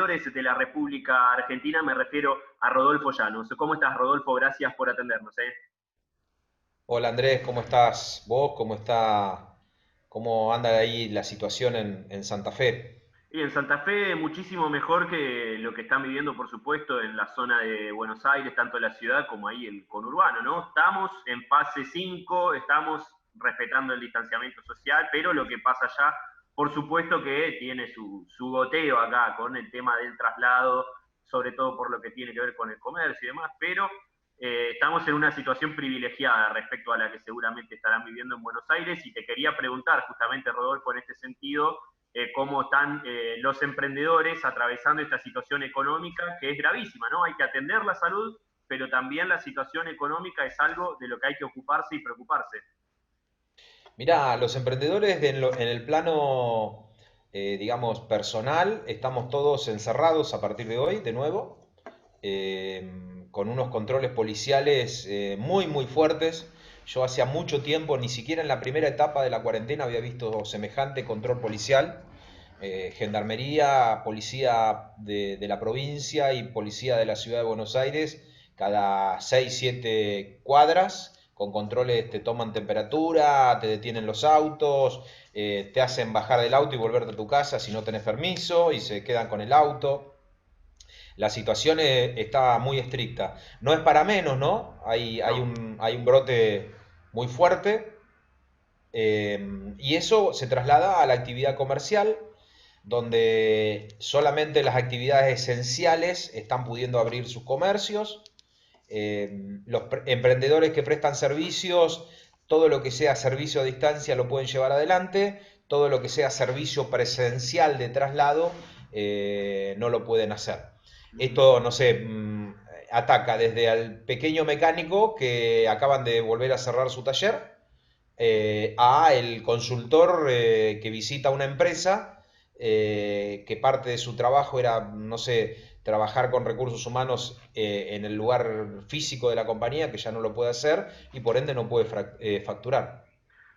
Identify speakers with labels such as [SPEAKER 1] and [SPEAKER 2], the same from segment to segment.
[SPEAKER 1] emprendedores de la República Argentina, me refiero a Rodolfo Llanos. ¿Cómo estás, Rodolfo? Gracias por atendernos.
[SPEAKER 2] Hola Andrés, ¿cómo estás? ¿Vos? ¿Cómo anda ahí la situación en Santa Fe?
[SPEAKER 1] Y en Santa Fe muchísimo mejor que lo que están viviendo, por supuesto, en la zona de Buenos Aires, tanto la ciudad como ahí el conurbano, ¿no? Estamos en fase 5, estamos respetando el distanciamiento social, pero lo que pasa allá, por supuesto que tiene su goteo acá con el tema del traslado, sobre todo por lo que tiene que ver con el comercio y demás, pero estamos en una situación privilegiada respecto a la que seguramente estarán viviendo en Buenos Aires y te quería preguntar justamente, Rodolfo, en este sentido, cómo están los emprendedores atravesando esta situación económica que es gravísima, ¿no? Hay que atender la salud, pero también la situación económica es algo de lo que hay que ocuparse y preocuparse.
[SPEAKER 2] Mirá, los emprendedores en el plano, digamos, personal, estamos todos encerrados a partir de hoy, de nuevo, con unos controles policiales muy fuertes. Yo hacía mucho tiempo, ni siquiera en la primera etapa de la cuarentena había visto semejante control policial. Gendarmería, policía de la provincia y policía de la ciudad de Buenos Aires, cada 6 7 cuadras, con controles te toman temperatura, te detienen los autos, te hacen bajar del auto y volverte a tu casa si no tenés permiso y se quedan con el auto. La situación está muy estricta. No es para menos, ¿no?
[SPEAKER 1] No.
[SPEAKER 2] Hay un brote muy fuerte y eso se traslada a la actividad comercial, donde solamente las actividades esenciales están pudiendo abrir sus comercios. Los emprendedores que prestan servicios, todo lo que sea servicio a distancia lo pueden llevar adelante, todo lo que sea servicio presencial de traslado no lo pueden hacer.
[SPEAKER 1] Ujú.
[SPEAKER 2] Esto, no sé, ataca desde al pequeño mecánico que acaban de volver a cerrar su taller, a el consultor que visita una empresa, que parte de su trabajo era, no sé, trabajar con recursos humanos en el lugar físico de la compañía, que ya no lo puede hacer y por ende no puede facturar.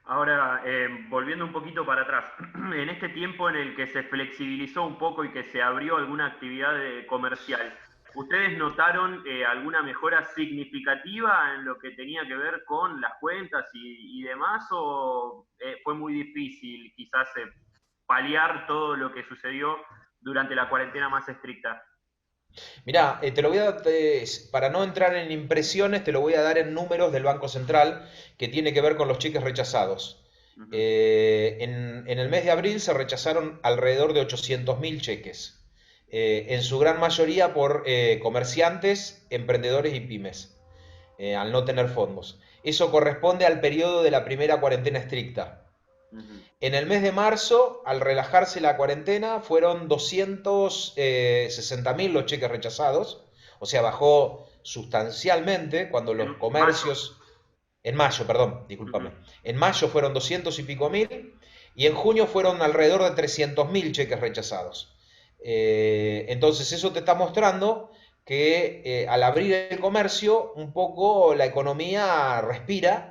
[SPEAKER 1] Ahora, volviendo un poquito para atrás, en este tiempo en el que se flexibilizó un poco y que se abrió alguna actividad comercial, ¿ustedes notaron alguna mejora significativa en lo que tenía que ver con las cuentas y demás? ¿O fue muy difícil quizás paliar todo lo que sucedió durante la cuarentena más estricta?
[SPEAKER 2] Mirá, te lo voy a dar, para no entrar en impresiones, te lo voy a dar en números del Banco Central que tiene que ver con los cheques rechazados.
[SPEAKER 1] Ujú.
[SPEAKER 2] En el mes de abril se rechazaron alrededor de 800.000 cheques, en su gran mayoría por comerciantes, emprendedores y pymes, al no tener fondos. Eso corresponde al periodo de la primera cuarentena estricta.
[SPEAKER 1] Ujú.
[SPEAKER 2] En el mes de marzo, al relajarse la cuarentena, fueron 260.000 los cheques rechazados, o sea, bajó sustancialmente cuando
[SPEAKER 1] En
[SPEAKER 2] los
[SPEAKER 1] mayo.
[SPEAKER 2] comercios, en mayo, perdón,
[SPEAKER 1] Ujú.
[SPEAKER 2] discúlpame, en mayo fueron 200 y pico mil y en junio fueron alrededor de 300.000 cheques rechazados. Entonces eso te está mostrando que al abrir el comercio, un poco la economía respira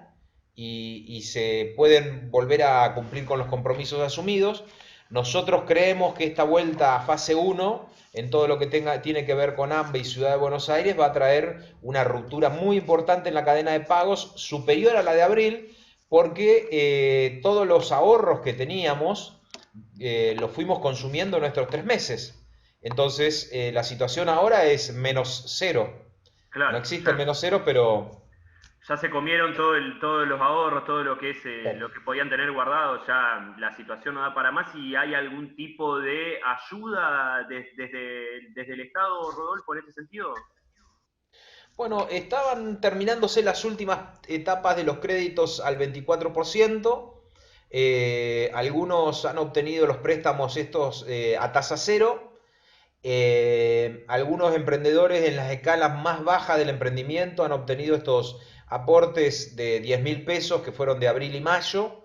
[SPEAKER 2] y se pueden volver a cumplir con los compromisos asumidos. Nosotros creemos que esta vuelta a fase uno, en todo lo que tiene que ver con AMBE y Ciudad de Buenos Aires, va a traer una ruptura muy importante en la cadena de pagos, superior a la de abril, porque todos los ahorros que teníamos los fuimos consumiendo en nuestros 3 meses. Entonces, la situación ahora es menos cero. No
[SPEAKER 1] Claro,
[SPEAKER 2] existe el
[SPEAKER 1] ya,
[SPEAKER 2] menos cero, pero
[SPEAKER 1] ya se comieron todos los ahorros, todo lo que es lo que podían tener guardado, ya la situación no da para más y hay algún tipo de ayuda desde el Estado, Rodolfo, en ese sentido.
[SPEAKER 2] bueno, estaban terminándose las últimas etapas de los créditos al 24%. Algunos han obtenido los préstamos estos a tasa cero. Algunos emprendedores en las escalas más bajas del emprendimiento han obtenido estos aportes de 10.000 pesos que fueron de abril y mayo.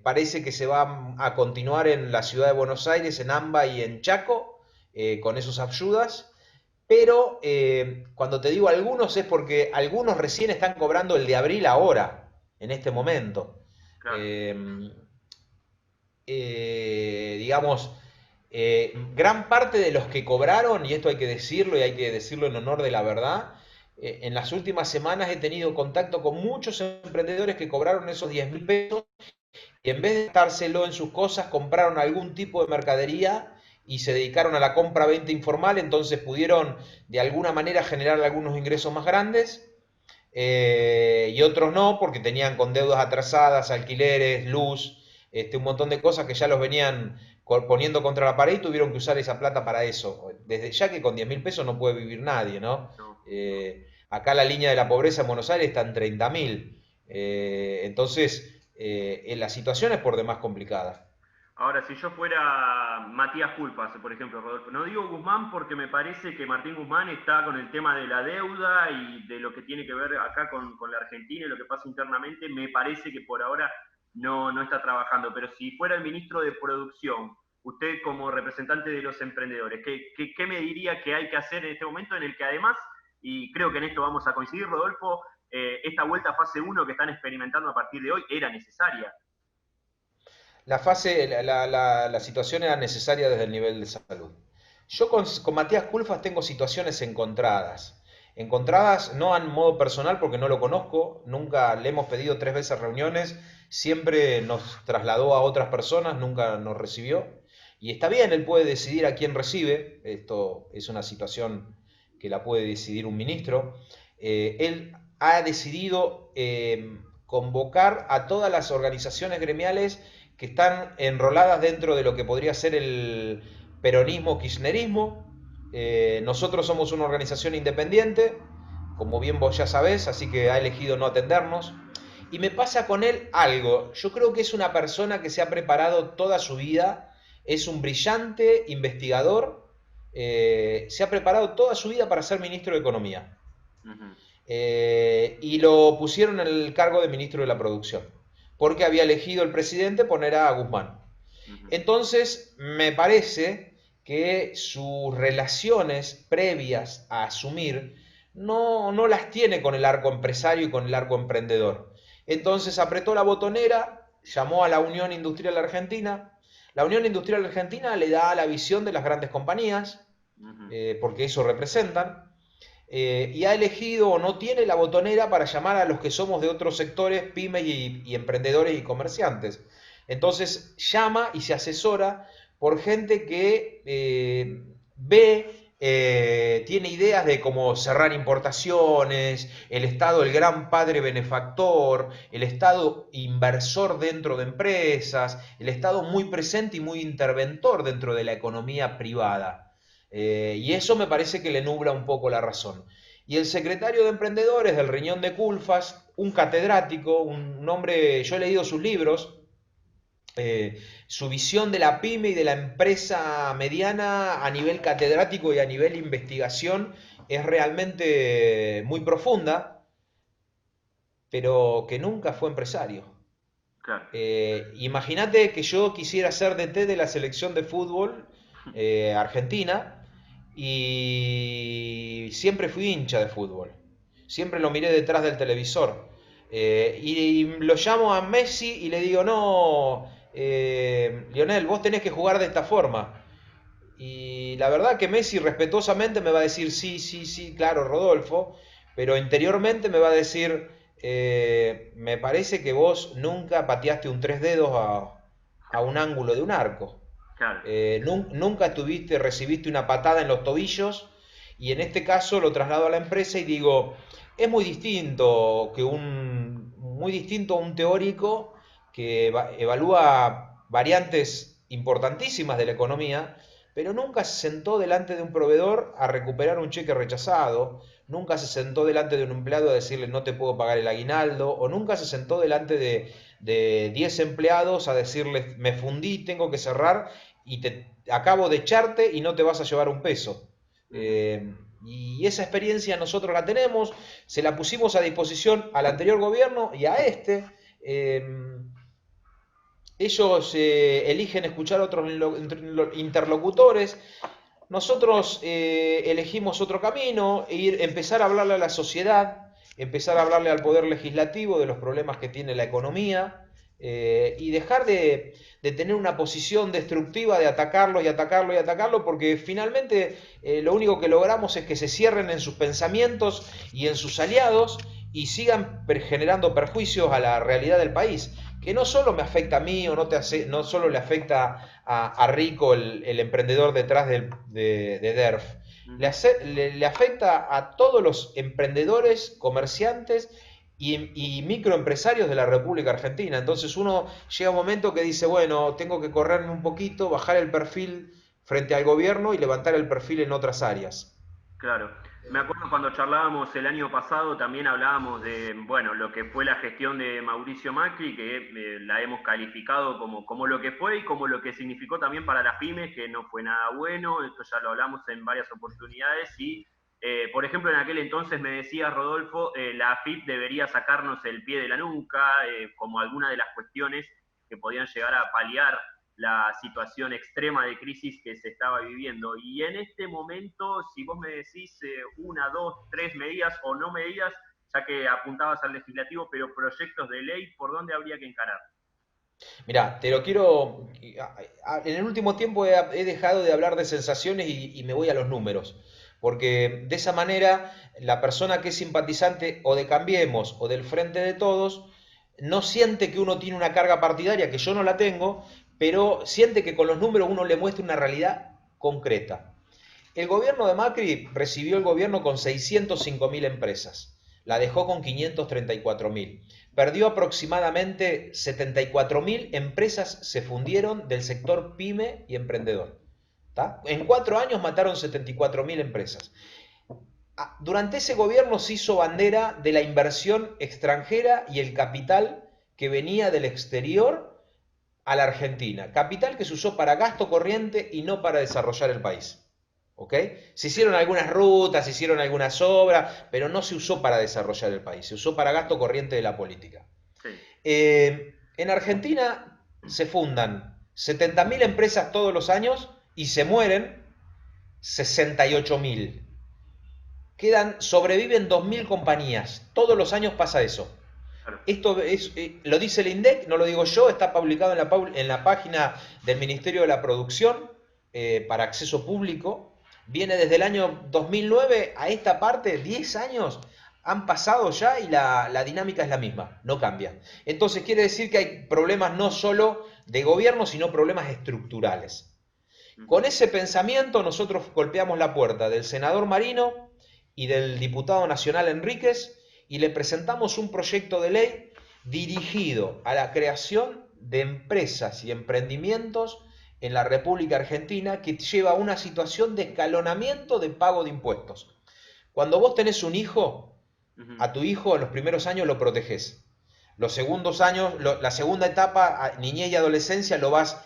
[SPEAKER 2] Parece que se va a continuar en la ciudad de Buenos Aires, en AMBA y en Chaco, con esas ayudas. Pero cuando te digo algunos es porque algunos recién están cobrando el de abril ahora, en este momento.
[SPEAKER 1] Claro.
[SPEAKER 2] Eh, digamos, Gran parte de los que cobraron, y esto hay que decirlo y hay que decirlo en honor de la verdad, en las últimas semanas he tenido contacto con muchos emprendedores que cobraron esos 10.000 pesos y en vez de gastárselo en sus cosas, compraron algún tipo de mercadería y se dedicaron a la compra-venta informal, entonces pudieron de alguna manera generar algunos ingresos más grandes, y otros no, porque tenían con deudas atrasadas, alquileres, luz, un montón de cosas que ya los venían poniendo contra la pared y tuvieron que usar esa plata para eso. Desde ya que con 10.000 pesos no puede vivir nadie, ¿no?
[SPEAKER 1] No.
[SPEAKER 2] Acá la línea de la pobreza en Buenos Aires está en 30.000. Entonces, la situación es por demás complicada.
[SPEAKER 1] Ahora, si yo fuera Matías Culpas, por ejemplo, Rodolfo, no digo Guzmán porque me parece que Martín Guzmán está con el tema de la deuda y de lo que tiene que ver acá con la Argentina y lo que pasa internamente, me parece que por ahora no está trabajando. Pero si fuera el ministro de Producción, usted como representante de los emprendedores, ¿qué me diría que hay que hacer en este momento en el que además, y creo que en esto vamos a coincidir, Rodolfo, esta vuelta a fase uno que están experimentando a partir de hoy era necesaria?
[SPEAKER 2] La situación era necesaria desde el nivel de salud. Yo con Matías Culfas tengo situaciones encontradas. Encontradas no a modo personal porque no lo conozco, nunca le hemos pedido 3 veces reuniones, siempre nos trasladó a otras personas, nunca nos recibió. Y está bien, él puede decidir a quién recibe, esto es una situación que la puede decidir un ministro. Él ha decidido convocar a todas las organizaciones gremiales que están enroladas dentro de lo que podría ser el peronismo-kirchnerismo. Nosotros somos una organización independiente, como bien vos ya sabés, así que ha elegido no atendernos. Y me pasa con él algo. Yo creo que es una persona que se ha preparado toda su vida, es un brillante investigador, se ha preparado toda su vida para ser ministro de Economía.
[SPEAKER 1] Uh -huh.
[SPEAKER 2] Y lo pusieron en el cargo de ministro de la Producción, porque había elegido el presidente poner a Guzmán.
[SPEAKER 1] Uh -huh.
[SPEAKER 2] Entonces, me parece que sus relaciones previas a asumir no las tiene con el arco empresario y con el arco emprendedor. Entonces apretó la botonera, llamó a la Unión Industrial Argentina. La Unión Industrial Argentina le da la visión de las grandes compañías,
[SPEAKER 1] Uh -huh.
[SPEAKER 2] porque eso representan, y ha elegido o no tiene la botonera para llamar a los que somos de otros sectores, pymes y emprendedores y comerciantes. Entonces llama y se asesora por gente que tiene ideas de cómo cerrar importaciones, el Estado el gran padre benefactor, el Estado inversor dentro de empresas, el Estado muy presente y muy interventor dentro de la economía privada. Y eso me parece que le nubla un poco la razón. Y el secretario de Emprendedores del Riñón de Culfas, un catedrático, un hombre, yo he leído sus libros, su visión de la pyme y de la empresa mediana a nivel catedrático y a nivel investigación es realmente muy profunda, pero que nunca fue empresario.
[SPEAKER 1] Claro.
[SPEAKER 2] Imagínate que yo quisiera ser DT de la selección de fútbol argentina y siempre fui hincha de fútbol. Siempre lo miré detrás del televisor. Y lo llamo a Messi y le digo, no, Lionel, vos tenés que jugar de esta forma. Y la verdad que Messi respetuosamente me va a decir, sí, sí, sí, claro, Rodolfo, pero interiormente me va a decir, me parece que vos nunca pateaste un tres dedos a un ángulo de un arco.
[SPEAKER 1] Claro.
[SPEAKER 2] Nunca recibiste una patada en los tobillos, y en este caso lo traslado a la empresa y digo, es muy distinto a un teórico que evalúa variantes importantísimas de la economía, pero nunca se sentó delante de un proveedor a recuperar un cheque rechazado, nunca se sentó delante de un empleado a decirle no te puedo pagar el aguinaldo, o nunca se sentó delante de 10 empleados a decirles me fundí, tengo que cerrar y acabo de echarte y no te vas a llevar un peso.
[SPEAKER 1] Uh -huh.
[SPEAKER 2] Y esa experiencia nosotros la tenemos, se la pusimos a disposición al anterior gobierno y a este. Ellos eligen escuchar a otros interlocutores. Nosotros elegimos otro camino, empezar a hablarle a la sociedad, empezar a hablarle al poder legislativo de los problemas que tiene la economía, y dejar de tener una posición destructiva de atacarlos y atacarlos y atacarlos, porque finalmente lo único que logramos es que se cierren en sus pensamientos y en sus aliados y sigan generando perjuicios a la realidad del país, que no solo me afecta a mí o no solo le afecta a Rico, el emprendedor detrás de DERF, le afecta a todos los emprendedores, comerciantes y microempresarios de la República Argentina. Entonces uno llega un momento que dice, bueno, tengo que correrme un poquito, bajar el perfil frente al gobierno y levantar el perfil en otras áreas.
[SPEAKER 1] Claro. Me acuerdo cuando charlábamos el año pasado, también hablábamos de, bueno, lo que fue la gestión de Mauricio Macri, que la hemos calificado como lo que fue y como lo que significó también para las pymes, que no fue nada bueno. Esto ya lo hablamos en varias oportunidades y, por ejemplo, en aquel entonces me decía Rodolfo, la AFIP debería sacarnos el pie de la nuca, como alguna de las cuestiones que podían llegar a paliar la situación extrema de crisis que se estaba viviendo. Y en este momento, si vos me decís una, dos, tres medidas o no medidas, ya que apuntabas al legislativo, pero proyectos de ley, ¿por dónde habría que encarar?
[SPEAKER 2] Mira, te lo quiero. En el último tiempo he dejado de hablar de sensaciones y me voy a los números. Porque de esa manera la persona que es simpatizante o de Cambiemos o del Frente de Todos no siente que uno tiene una carga partidaria, que yo no la tengo, pero siente que con los números uno le muestra una realidad concreta. El gobierno de Macri recibió el gobierno con 605.000 empresas, la dejó con 534.000. Perdió aproximadamente 74.000 empresas, se fundieron del sector pyme y emprendedor. ¿Tá? En 4 años mataron 74.000 empresas. Durante ese gobierno se hizo bandera de la inversión extranjera y el capital que venía del exterior a la Argentina. Capital que se usó para gasto corriente y no para desarrollar el país. ¿Ok? Se hicieron algunas rutas, se hicieron algunas obras, pero no se usó para desarrollar el país, se usó para gasto corriente de la política.
[SPEAKER 1] Sí.
[SPEAKER 2] En Argentina se fundan 70.000 empresas todos los años y se mueren 68.000. Sobreviven 2.000 compañías. Todos los años pasa eso.
[SPEAKER 1] Claro.
[SPEAKER 2] Esto lo dice el INDEC, no lo digo yo, está publicado en la página del Ministerio de la Producción para acceso público. Viene desde el año 2009 a esta parte, 10 años han pasado ya y la dinámica es la misma, no cambia. Entonces quiere decir que hay problemas no solo de gobierno, sino problemas estructurales. Con ese pensamiento nosotros golpeamos la puerta del senador Marino y del diputado nacional Enríquez y le presentamos un proyecto de ley dirigido a la creación de empresas y emprendimientos en la República Argentina que lleva a una situación de escalonamiento de pago de impuestos. Cuando vos tenés un hijo, a tu hijo en los primeros años lo protegés. Los segundos años, la segunda etapa, niñez y adolescencia, lo vas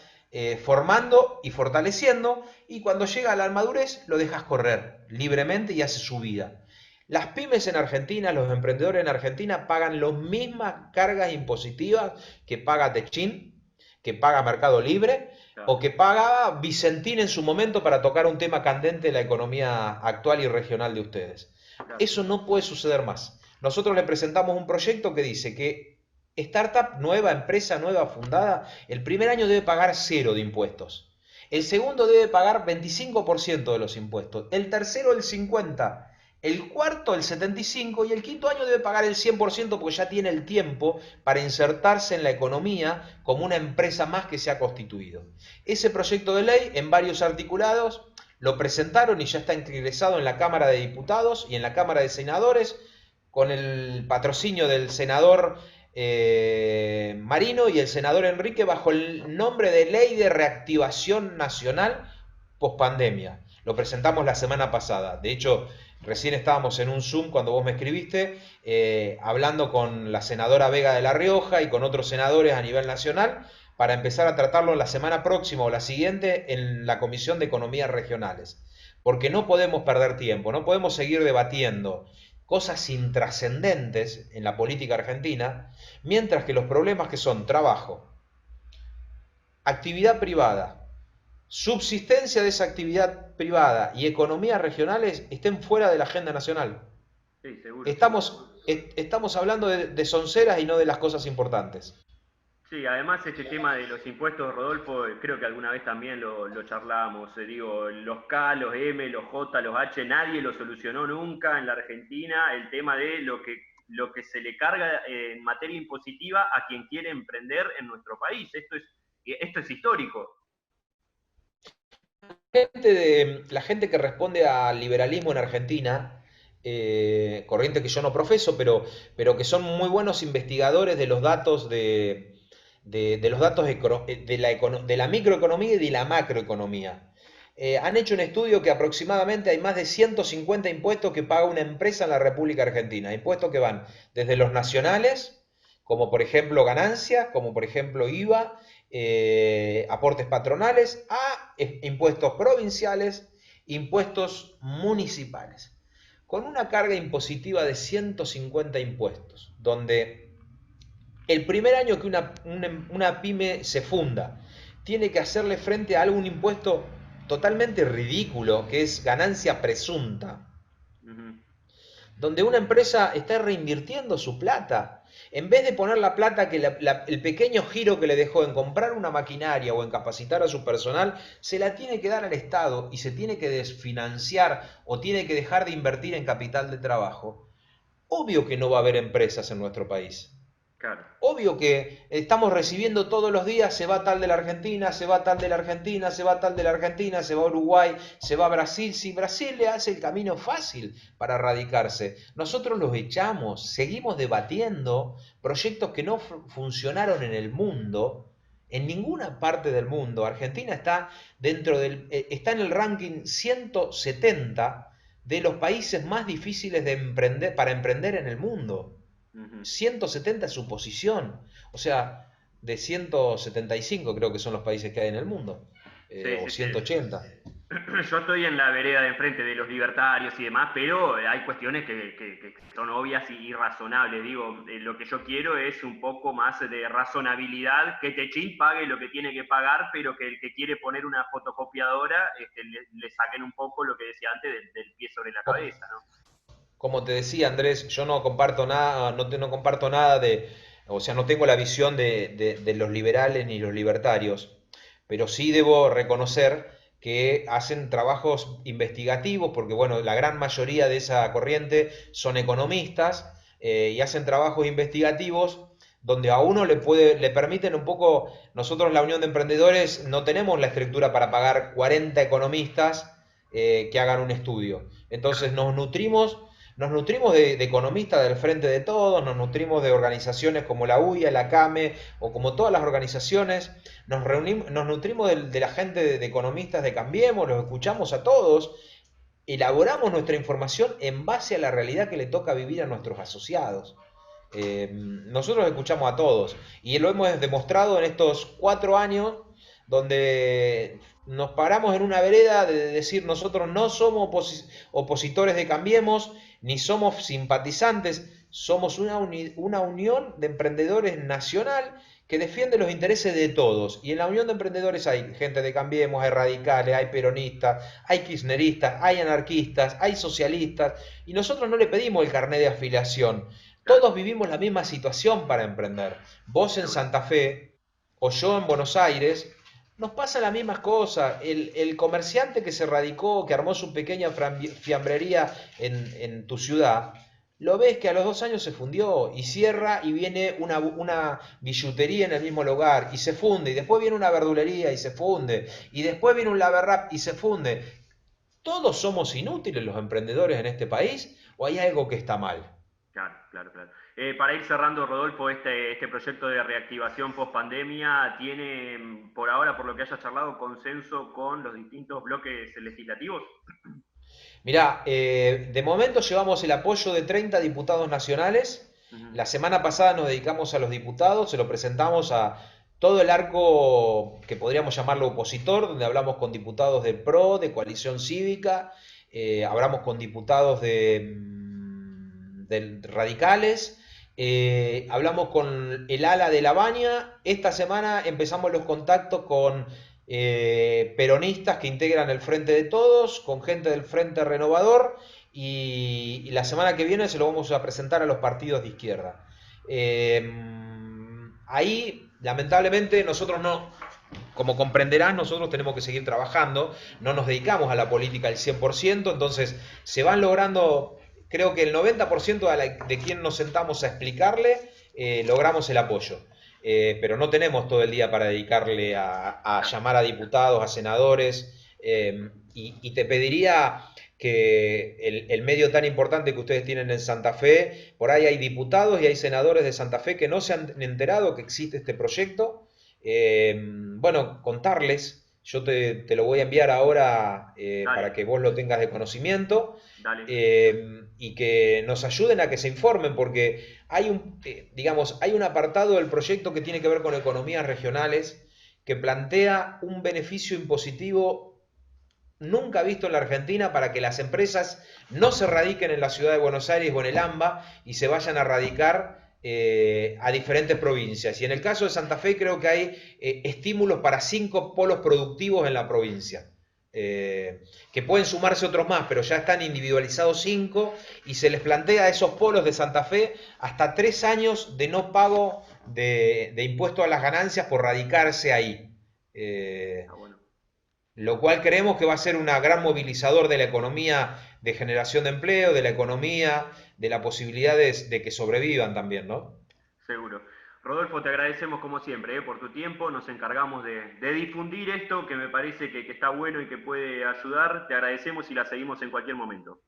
[SPEAKER 2] formando y fortaleciendo, y cuando llega a la madurez lo dejas correr libremente y hace su vida. Las pymes en Argentina, los emprendedores en Argentina pagan las mismas cargas impositivas que paga Techin, que paga Mercado Libre,
[SPEAKER 1] Claro.
[SPEAKER 2] o que paga Vicentín en su momento para tocar un tema candente de la economía actual y regional de ustedes.
[SPEAKER 1] Claro.
[SPEAKER 2] Eso no puede suceder más. Nosotros le presentamos un proyecto que dice que startup nueva, empresa nueva fundada, el primer año debe pagar 0 de impuestos. El segundo debe pagar 25% de los impuestos. El tercero el 50%. El cuarto el 75% y el quinto año debe pagar el 100% porque ya tiene el tiempo para insertarse en la economía como una empresa más que se ha constituido. Ese proyecto de ley en varios articulados lo presentaron y ya está ingresado en la Cámara de Diputados y en la Cámara de Senadores con el patrocinio del senador Marino y el senador Enrique bajo el nombre de Ley de Reactivación Nacional Pospandemia. Lo presentamos la semana pasada. De hecho, recién estábamos en un Zoom cuando vos me escribiste, hablando con la senadora Vega de La Rioja y con otros senadores a nivel nacional para empezar a tratarlo la semana próxima o la siguiente en la Comisión de Economías Regionales. Porque no podemos perder tiempo, no podemos seguir debatiendo cosas intrascendentes en la política argentina, mientras que los problemas que son trabajo, actividad privada, subsistencia de esa actividad privada y economías regionales estén fuera de la agenda nacional.
[SPEAKER 1] Sí, seguro.
[SPEAKER 2] Estamos hablando de sonceras y no de las cosas importantes.
[SPEAKER 1] Sí, además este tema de los impuestos, Rodolfo, creo que alguna vez también lo charlábamos, digo, los K, los M, los J, los H, nadie lo solucionó nunca en la Argentina, el tema de lo que se le carga en materia impositiva a quien quiere emprender en nuestro país. Esto es histórico.
[SPEAKER 2] La gente que responde al liberalismo en Argentina, corriente que yo no profeso, pero que son muy buenos investigadores de los datos de los datos de la microeconomía y de la macroeconomía. Han hecho un estudio que aproximadamente hay más de 150 impuestos que paga una empresa en la República Argentina. Impuestos que van desde los nacionales, como por ejemplo ganancia, como por ejemplo IVA, aportes patronales, a impuestos provinciales, impuestos municipales, con una carga impositiva de 150 impuestos, donde el primer año que una pyme se funda, tiene que hacerle frente a algún impuesto totalmente ridículo, que es ganancia presunta,
[SPEAKER 1] Uh -huh.
[SPEAKER 2] donde una empresa está reinvirtiendo su plata. En vez de poner la plata que el pequeño giro que le dejó en comprar una maquinaria o en capacitar a su personal, se la tiene que dar al Estado y se tiene que desfinanciar o tiene que dejar de invertir en capital de trabajo, obvio que no va a haber empresas en nuestro país.
[SPEAKER 1] Claro.
[SPEAKER 2] Obvio que estamos recibiendo todos los días, se va tal de la Argentina, se va tal de la Argentina, se va tal de la Argentina, se va a Uruguay, se va a Brasil. Si Brasil le hace el camino fácil para radicarse, nosotros los echamos, seguimos debatiendo proyectos que no funcionaron en el mundo, en ninguna parte del mundo. Argentina está está en el ranking 170 de los países más difíciles para emprender en el mundo.
[SPEAKER 1] Uh -huh.
[SPEAKER 2] 170 es su posición. O sea, de 175 creo que son los países que hay en el mundo.
[SPEAKER 1] Sí,
[SPEAKER 2] O
[SPEAKER 1] sí, sí.
[SPEAKER 2] 180.
[SPEAKER 1] Yo estoy en la vereda de enfrente de los libertarios y demás, pero hay cuestiones que son obvias y razonables. Digo, lo que yo quiero es un poco más de razonabilidad, que Techín pague lo que tiene que pagar, pero que el que quiere poner una fotocopiadora le saquen un poco lo que decía antes del pie sobre la cabeza, ¿no?
[SPEAKER 2] Como te decía Andrés, yo no comparto nada, no comparto nada o sea, no tengo la visión de los liberales ni los libertarios, pero sí debo reconocer que hacen trabajos investigativos, porque bueno, la gran mayoría de esa corriente son economistas, y hacen trabajos investigativos donde a uno le permiten un poco, nosotros en la Unión de Emprendedores no tenemos la escritura para pagar 40 economistas que hagan un estudio. Entonces nos nutrimos de economistas del Frente de Todos, nos nutrimos de organizaciones como la UIA, la CAME o como todas las organizaciones, nos nutrimos de la gente de economistas de Cambiemos, los escuchamos a todos, elaboramos nuestra información en base a la realidad que le toca vivir a nuestros asociados. Nosotros escuchamos a todos y lo hemos demostrado en estos 4 años donde nos paramos en una vereda de decir nosotros no somos opositores de Cambiemos ni somos simpatizantes, somos una unión de emprendedores nacional que defiende los intereses de todos. Y en la unión de emprendedores hay gente de Cambiemos, hay radicales, hay peronistas, hay kirchneristas, hay anarquistas, hay socialistas, y nosotros no le pedimos el carnet de afiliación.
[SPEAKER 1] Claro,
[SPEAKER 2] Todos vivimos la misma situación para emprender. Vos en
[SPEAKER 1] seguro.
[SPEAKER 2] Santa Fe o yo en Buenos Aires, nos pasa la misma cosa. El comerciante que se radicó, que armó su pequeña fiambrería en tu ciudad, lo ves que a los 2 años se fundió y cierra y viene una billutería en el mismo lugar y se funde, y después viene una verdulería y se funde, y después viene un lavarrap y se funde. ¿Todos somos inútiles los emprendedores en este país o hay algo que está mal?
[SPEAKER 1] Claro, claro, claro. Para ir cerrando, Rodolfo, este proyecto de reactivación post pandemia tiene, por ahora, por lo que haya charlado, consenso con los distintos bloques legislativos.
[SPEAKER 2] Mirá, de momento llevamos el apoyo de 30 diputados nacionales.
[SPEAKER 1] Uh -huh.
[SPEAKER 2] La semana pasada nos dedicamos a los diputados, se lo presentamos a todo el arco que podríamos llamarlo opositor, donde hablamos con diputados del PRO, de Coalición Cívica, hablamos con diputados de radicales, hablamos con el ala de La Baña. Esta semana empezamos los contactos con peronistas que integran el Frente de Todos, con gente del Frente Renovador, y la semana que viene se lo vamos a presentar a los partidos de izquierda. Ahí lamentablemente nosotros no, como comprenderás, nosotros tenemos que seguir trabajando, no nos dedicamos a la política al 100%, entonces se van logrando, creo que el 90% de quien nos sentamos a explicarle, logramos el apoyo. Pero no tenemos todo el día para dedicarle a llamar a diputados, a senadores, y te pediría que el medio tan importante que ustedes tienen en Santa Fe, por ahí hay diputados y hay senadores de Santa Fe que no se han enterado que existe este proyecto. Bueno, contarles, yo te lo voy a enviar ahora para
[SPEAKER 1] Dale,
[SPEAKER 2] que vos lo tengas de conocimiento,
[SPEAKER 1] dale.
[SPEAKER 2] y que nos ayuden a que se informen, porque digamos, hay un apartado del proyecto que tiene que ver con economías regionales que plantea un beneficio impositivo nunca visto en la Argentina para que las empresas no se radiquen en la ciudad de Buenos Aires o en el AMBA y se vayan a radicar a diferentes provincias. Y en el caso de Santa Fe creo que hay estímulos para 5 polos productivos en la provincia. Que pueden sumarse otros más, pero ya están individualizados 5 y se les plantea a esos polos de Santa Fe hasta 3 años de no pago de impuesto a las ganancias por radicarse ahí.
[SPEAKER 1] Está bueno.
[SPEAKER 2] Lo cual creemos que va a ser un gran movilizador de la economía, de generación de empleo, de la economía, de la posibilidad de que sobrevivan también, ¿no?
[SPEAKER 1] Seguro. Rodolfo, te agradecemos como siempre por tu tiempo. Nos encargamos de difundir esto que me parece que está bueno y que puede ayudar. Te agradecemos y la seguimos en cualquier momento.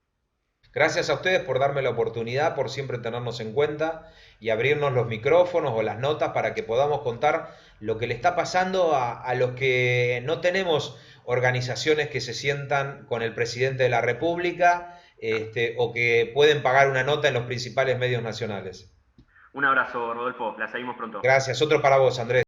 [SPEAKER 2] Gracias a ustedes por darme la oportunidad, por siempre tenernos en cuenta y abrirnos los micrófonos o las notas para que podamos contar lo que le está pasando a los que no tenemos organizaciones que se sientan con el presidente de la República, o que pueden pagar una nota en los principales medios nacionales.
[SPEAKER 1] Un abrazo, Rodolfo. La seguimos pronto.
[SPEAKER 2] Gracias. Otro para vos, Andrés.